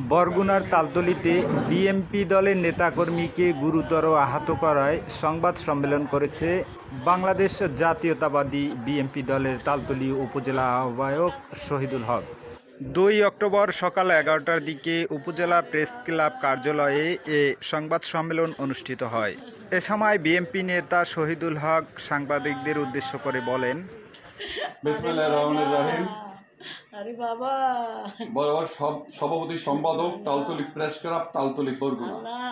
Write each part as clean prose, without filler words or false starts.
বরগুনার তালতলীতে বিএনপি দলের নেতাকর্মীকে গুরুতর আহত করায় সংবাদ সম্মেলন করেছে বাংলাদেশ জাতীয়তাবাদী বিএনপি দলের তালতলী উপজেলা আহ্বায়ক শহীদুল হক। 2 অক্টোবর সকাল 11টার দিকে উপজেলা প্রেস ক্লাব কার্যালয়ে এ সংবাদ সম্মেলন অনুষ্ঠিত হয়। এ সময় বিএনপি নেতা শহীদুল হক সাংবাদিকদের উদ্দেশ্য করে বলেন, বিসমিল্লাহির রহমানির রহিম। আরে বাবা, বরাবর সভাপতি সম্পাদক তালতলী প্রেস ক্লাব তালতলী বরগুনা। আল্লাহ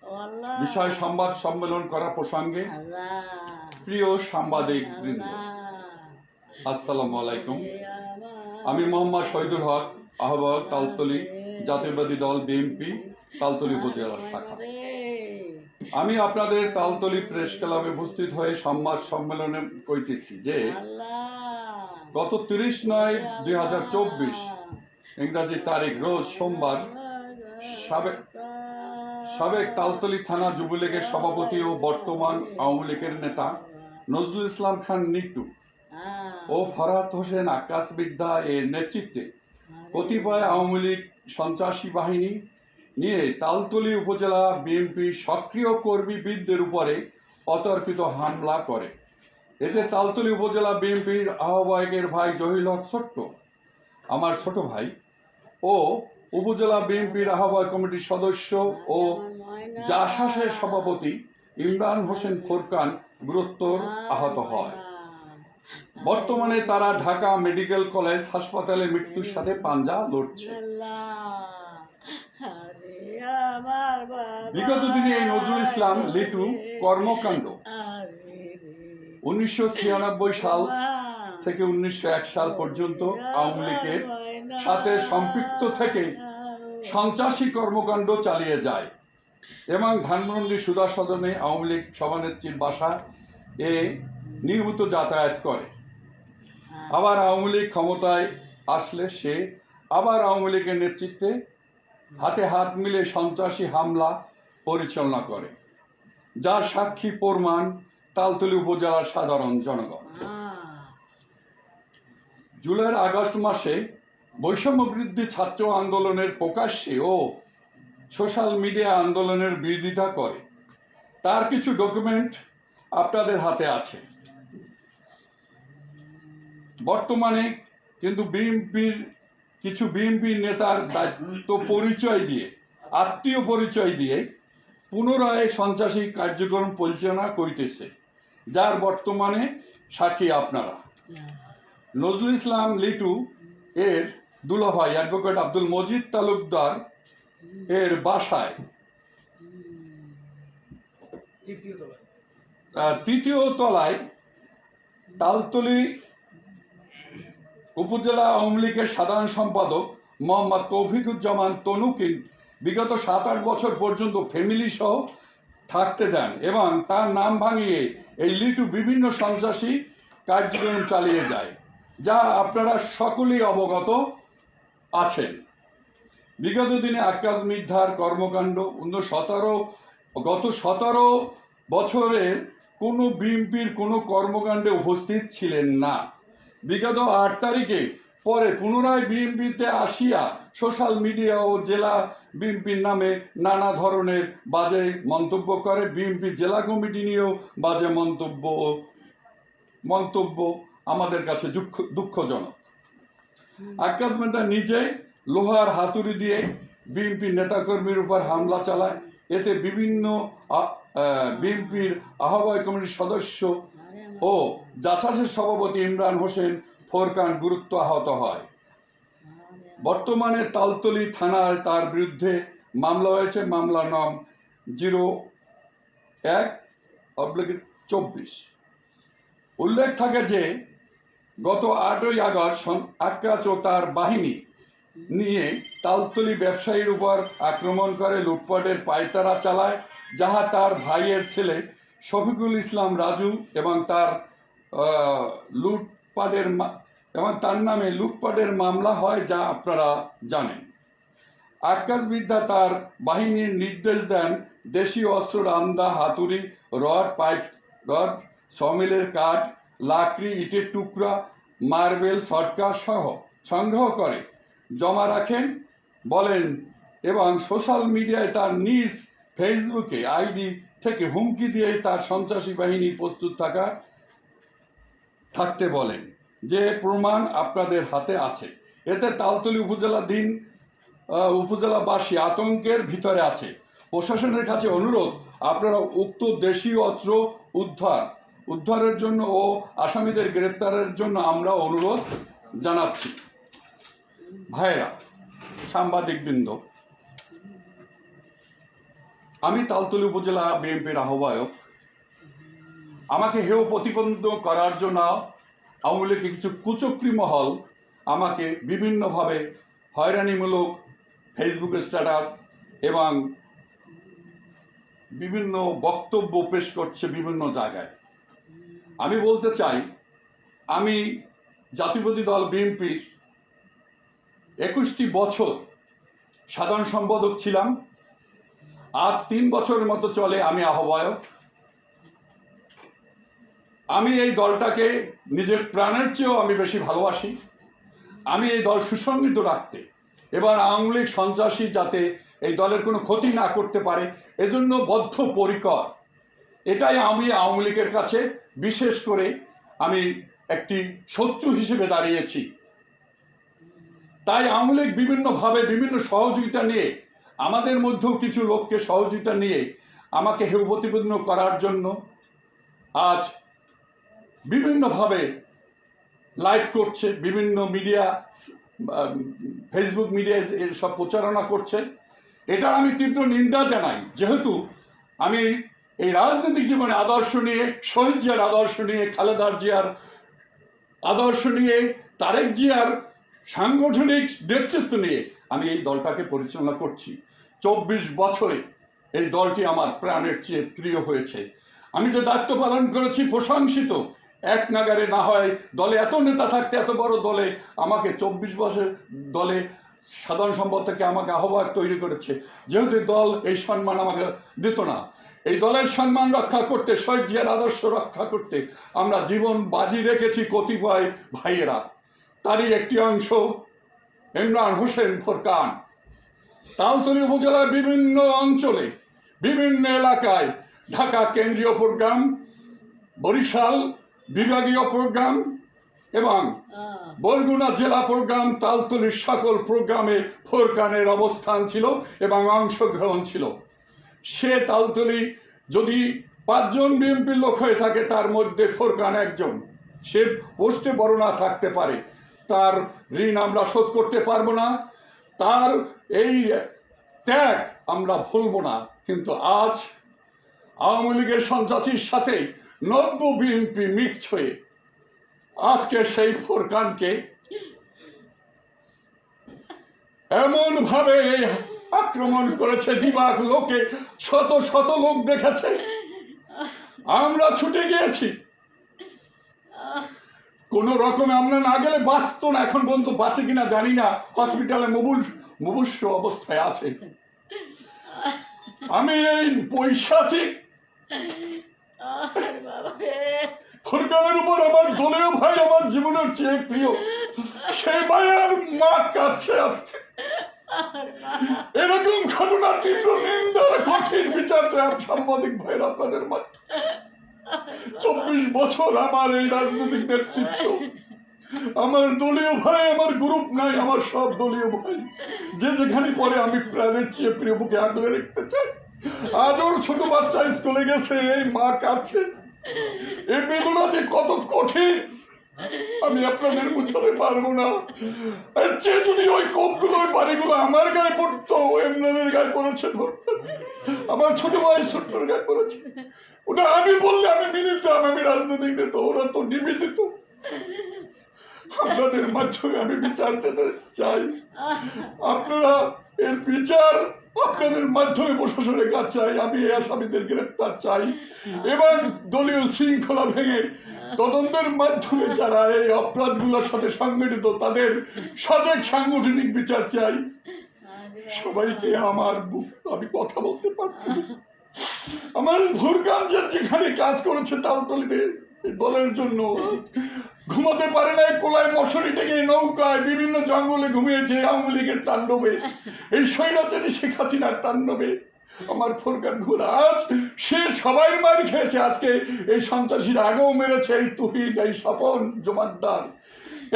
ও আল্লাহ, বিষয় সংবাদ সম্মেলন করা প্রসঙ্গে আল্লাহ প্রিয় সাংবাদিক বৃন্দ, আসসালামু আলাইকুম। আমি মোহাম্মদ শহীদুল হক, আহ্বায়ক তালতলী জাতীয়তাবাদী দল বিএনপি তালতলী উপজেলা শাখা। আমি আপনাদের তালতলী প্রেস ক্লাবে উপস্থিত হয়ে সংবাদ সম্মেলনে কইতেছি যে গত 30/9/2024 ইংরাজি তারিখ রোজ সোমবার সাবেক তালতলী থানা যুবলীগের সভাপতি ও বর্তমান আওয়ামী লীগের নেতা নজরুল ইসলাম খান নিটু ও ফরহাদ হোসেন আকাশবিদ্যা এর নেতৃত্বে কতিপয় আওয়ামী লীগ সন্ত্রাসী বাহিনী নিয়ে তালতলী উপজেলা বিএনপি সক্রিয় কর্মীবৃন্দের উপরে অতর্কিত হামলা করে। এতে তালতলী উপজেলা বিএনপির আহ্বায়কের ভাই জহির হক ছোট্ট, আমার ছোট ভাই, ও উপজেলা বিএনপির আহ্বায়ক কমিটির সদস্য ও জাসাসের সভাপতি ইমরান হোসেন ফোরকান গুরুতর আহত হয়। বর্তমানে তারা ঢাকা মেডিকেল কলেজ হাসপাতালে মৃত্যুর সাথে পাঞ্জা লড়ছে। বিগত দিনে এই নজরুল ইসলাম লিটু কর্মকাণ্ড 1996 সাল থেকে 1901 সাল পর্যন্ত আওয়ামী লীগের সাথে সম্পৃক্ত থেকে সন্ত্রাসী কর্মকাণ্ড চালিয়ে যায় এবং ধানমন্ডি সুধা সদনে আওয়ামী লীগ সভানেত্রীর বাসা এ নিয়মিত যাতায়াত করে। আবার আওয়ামী লীগ ক্ষমতায় আসলে সে আবার আওয়ামী লীগের নেতৃত্বে হাতে হাত মিলে সন্ত্রাসী হামলা পরিচালনা করে, যার সাক্ষী প্রমাণ তালতলী উপজেলার সাধারণ জনগণ। জুলাই আগস্ট মাসে বৈষম্য বৃদ্ধি ছাত্র আন্দোলনের প্রকাশ্যে ও সোশ্যাল মিডিয়া আন্দোলনের বিরোধিতা করে, তার কিছু ডকুমেন্ট আপনাদের হাতে আছে। বর্তমানে কিন্তু কিছু বিএনপি নেতার দায়িত্ব পরিচয় দিয়ে, আত্মীয় পরিচয় দিয়ে পুনরায় সন্ত্রাসী কার্যক্রম পরিচালনা করিতেছে, যার বর্তমানে সাক্ষী আপনারা। নজরুল ইসলাম লিটু এর দুলাভাই অ্যাডভোকেট আব্দুল মজিদ তালুকদার এর বাসায় 3য় তলায় তালতলী উপজেলা আওয়ামী লীগের সাধারণ সম্পাদক মোহাম্মদ তৌফিকুজ্জামান তনুকে বিগত 7-8 বছর পর্যন্ত ফ্যামিলি সহ থাকতে দেন এবং তার নাম ভাঙিয়ে এই লিটু বিভিন্ন সন্ত্রাসী কার্যক্রম চালিয়ে যায়, যা আপনারা সকলেই অবগত আছেন। বিগত দিনে আকাশ মিথ্যার কর্মকাণ্ড গত 17 বছরের কোনো বিএনপির কোনো কর্মকাণ্ডে উপস্থিত ছিলেন না। বিগত 8 তারিখে পরে পুনরায় বিএনপিতে আসিয়া সোশ্যাল মিডিয়া ও জেলা বিএনপির নামে নানা ধরনের বাজে মন্তব্য করে। বিএনপি জেলা কমিটি নিয়েও বাজে মন্তব্য আমাদের কাছে দুঃখজনক। আকাশ মেধা নিজে লোহার হাতুড়ি দিয়ে বিএনপির নেতাকর্মীর উপর হামলা চালায়। এতে বিভিন্ন বিএনপির আহ্বায়ক কমিটির সদস্য ও জাসাসের সভাপতি ইমরান হোসেন ফোরকান গুরুতর আহত হয়। বর্তমানে তালতলী থানায় তার বিরুদ্ধে মামলা হয়েছে, মামলার নাম 01/24। উল্লেখ থাকে যে গত 8ই আগস্ট আকাশ ও তার বাহিনী নিয়ে তালতলী ব্যবসায়ীর উপর আক্রমণ করে লুটপাটের পায়তারা চালায়, যাহা তার ভাইয়ের ছেলে শফিকুল ইসলাম রাজু এবং তার নামে লুটপাটের মামলা হয়, যা আপনারা জানেন। আকাশবিদ্যা তার বাহিনীর নির্দেশ দেন দেশীয় অস্ত্র, রামদা, হাতুড়ি, রড, সমিলের কাঠ, লাকড়ি, ইটের টুকরা, মার্বেল, ছটকা সহ সংগ্রহ করে জমা রাখেন বলেন এবং সোশ্যাল মিডিয়ায় তার নিজ ফেসবুকে আইডি থেকে হুমকি দিয়ে তার সন্ত্রাসী বাহিনী প্রস্তুত থাকতে বলেন, যে প্রমাণ আপনাদের হাতে আছে। এতে তালতলী উপজেলাবাসী আতঙ্কের ভিতরে আছে। প্রশাসনের কাছে অনুরোধ, আপনারা উক্ত দেশীয় অস্ত্র উদ্ধারের জন্য ও আসামিদের গ্রেপ্তারের জন্য আমরা অনুরোধ জানাচ্ছি। ভাইরা, সাংবাদিকবৃন্দ, আমি তালতলী উপজেলা বিএনপির আহ্বায়ক। আমাকে হেয় প্রতিপন্ন করার জন্য আওয়ামী লীগের কিছু কুচক্রী মহল আমাকে বিভিন্নভাবে হয়রানিমূলক ফেসবুকে স্ট্যাটাস এবং বিভিন্ন বক্তব্য পেশ করছে বিভিন্ন জায়গায়। আমি বলতে চাই, আমি জাতীয়তাবাদী দল বিএনপির 21টি বছর সাধারণ সম্পাদক ছিলাম। আজ 3 বছরের মতো চলে আমি আহ্বায়ক। আমি এই দলটাকে নিজের প্রাণের চেয়েও আমি বেশি ভালোবাসি। আমি এই দল সুসংগঠিত রাখতে এবার আওয়ামী লীগ সন্ত্রাসী যাতে এই দলের কোনো ক্ষতি না করতে পারে এজন্য বদ্ধপরিকর। এটাই আমি আওয়ামী লীগের কাছে বিশেষ করে আমি একটি শত্রু হিসেবে দাঁড়িয়েছি। তাই আওয়ামী লীগ বিভিন্নভাবে বিভিন্ন সহযোগিতা নিয়ে, আমাদের মধ্যেও কিছু লোককে সহযোগিতা নিয়ে আমাকে হেয় প্রতিপন্ন করার জন্য আজ বিভিন্নভাবে লাইভ করছে, বিভিন্ন মিডিয়া, ফেসবুক মিডিয়ায় সব প্রচারণা করছে। এটার আমি তীব্র নিন্দা জানাই। যেহেতু আমি এই রাজনৈতিক জীবনে আদর্শ নিয়ে, শহীদ জিয়ার আদর্শ নিয়ে, খালেদা জিয়ার আদর্শ নিয়ে, তারেক জিয়ার সাংগঠনিক নেতৃত্ব নিয়ে আমি এই দলটাকে পরিচালনা করছি। 24 বছরে এই দলটি আমার প্রাণের চেয়ে প্রিয় হয়েছে। আমি যে দায়িত্ব পালন করেছি প্রশংসিত। এক নাগারে না হয় দলে এত নেতা থাকতে, এত বড় দলে আমাকে 24 বছর দলে সাধারণ সম্পাদক থেকে আমাকে আহ্বায়ক তৈরি করেছে। যেহেতু দল এই সম্মান আমাকে দিত না, এই দলের সম্মান রক্ষা করতে, শহীদ জিয়ার আদর্শ রক্ষা করতে আমরা জীবন বাজি রেখেছি কতিপয় ভাইয়েরা। তারই একটি অংশ ইমরান হোসেন ফোরকান। তালতলী উপজেলার বিভিন্ন অঞ্চলে, বিভিন্ন এলাকায়, ঢাকা কেন্দ্রীয় প্রোগ্রাম, বরিশাল বিভাগীয় প্রোগ্রাম এবং বরগুনা জেলা প্রোগ্রাম, তালতলীর সকল প্রোগ্রামে ফোরকানের অবস্থান ছিল এবং অংশগ্রহণ ছিল। সে তালতলী যদি 5 জন বিএনপির লোক হয়ে থাকে, তার মধ্যে ফোরকান একজন। সে পোস্টে বড় না থাকতে পারে, তার ঋণ আমরা শোধ করতে পারবো না, তার এই ত্যাগ আমরা ভুলব না। কিন্তু আজ আওয়ামী লীগের সন্ত্রাসীর সাথে নব্য বিএনপি মিক্স হয়ে আজকে সেই ফোরকানকে এমন ভাবে আক্রমণ করেছে, দিবাক লোকে শত শত লোক দেখেছে। আমরা ছুটে গিয়েছি, কোন রকমে আমরা না গেলে বাঁচতো না। এখন পর্যন্ত বাঁচে কিনা জানি না, হসপিটালে মুমূর্ষু অবস্থায় আছে। আমি এই পৈশাচিক ফোরকানের উপর আমার দলীয় ভাই আমার জীবনের চেয়ে প্রিয়, সেই ভাইয়ের মা কাছে আজকে। এরকম ঘটনা তীব্র নিন্দা, কঠিন বিচার চাই সাংবাদিক ভাইয়ের আপনাদের মাধ্যমে। 24 বছর আমার এই রাজনৈতিক নেতৃত্ব, আমার দলীয় ভাই, আমার গ্রুপ নাই, আমার সব দলীয় ভাই যে যেখানে পরে আমি প্রাণের চেয়ে প্রিয় বুকে আগলে রাখতে চাই। আজও ছোট বাচ্চা স্কুলে গেছে, এই মা কাছে। এই বেদনা যে কত কঠিন আমি আপনাদের বুঝাতে পারবো না। এর চেয়ে যদি ওই কোপগুলো, ওই বাড়িগুলো আমার গায়ে পড়তো, এমনের গায়ে পড়েছে, আমার ছোট ভাই ছোট্টর গায়ে পড়েছে, ওটা আমি বললে আমি মেনে নিতাম, আমি রাজনৈতিক নেতা, ওরা তো নিবেদিত। আপনাদের মাধ্যমে আমি বিচার দিতে চাই। আপনারা এর বিচার আপনাদের মাধ্যমে প্রশাসনের কাছে চাই। আমি এই আসামিদের গ্রেপ্তার চাই এবং দলীয় শৃঙ্খলা ভেঙে তদন্তের মাধ্যমে যারা এই অপরাধগুলোর সাথে সংগঠিত তাদের সঠিক সাংগঠনিক বিচার চাই। সবাইকে আমার আমি কথা বলতে পারছি না। আমার ফোরকান যেখানে কাজ করেছে তালতলীতে, এই দলের জন্য ঘুমাতে পারে নাই, কোলায় মশারি থেকে নৌকায় বিভিন্ন জঙ্গলে ঘুমিয়েছে আওয়ামী লীগের তাণ্ডবে, এই স্বৈরাচারী শেখ হাসিনার তাণ্ডবে। আমার ফোরকান ঘোরা আজ সে সবাই মার খেয়েছে। আজকে এই সন্ত্রাসীরা আগেও মেরেছে, এই তুহিন, এই স্বপন জমাদ্দার,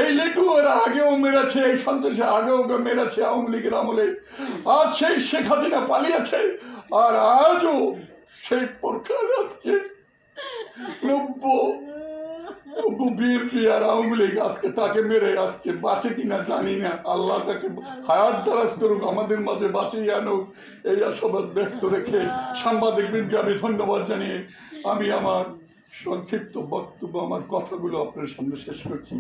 এই লেটু, এরা আগেও মেরেছে, এই সন্ত্রাসী আগেও মেরেছে আওয়ামী লীগের আমলে। আজ সেই শেখ হাসিনা পালিয়েছে, আর আজও সেই ফোরকান আজকে নব্য বিএনপি আর আওয়ামী লীগ আজকে তাকে মেরে আজকে বাঁচে কিনা জানি না। আল্লাহ তাকে হায়াত দারাজ করুক, আমাদের মাঝে বাঁচিয়ে আনুক, এই আশাবাদ ব্যক্ত রেখে সাংবাদিকবৃন্দকে আমি ধন্যবাদ জানিয়ে আমি আমার সংক্ষিপ্ত বক্তব্য, আমার কথাগুলো আপনার সামনে শেষ করছি।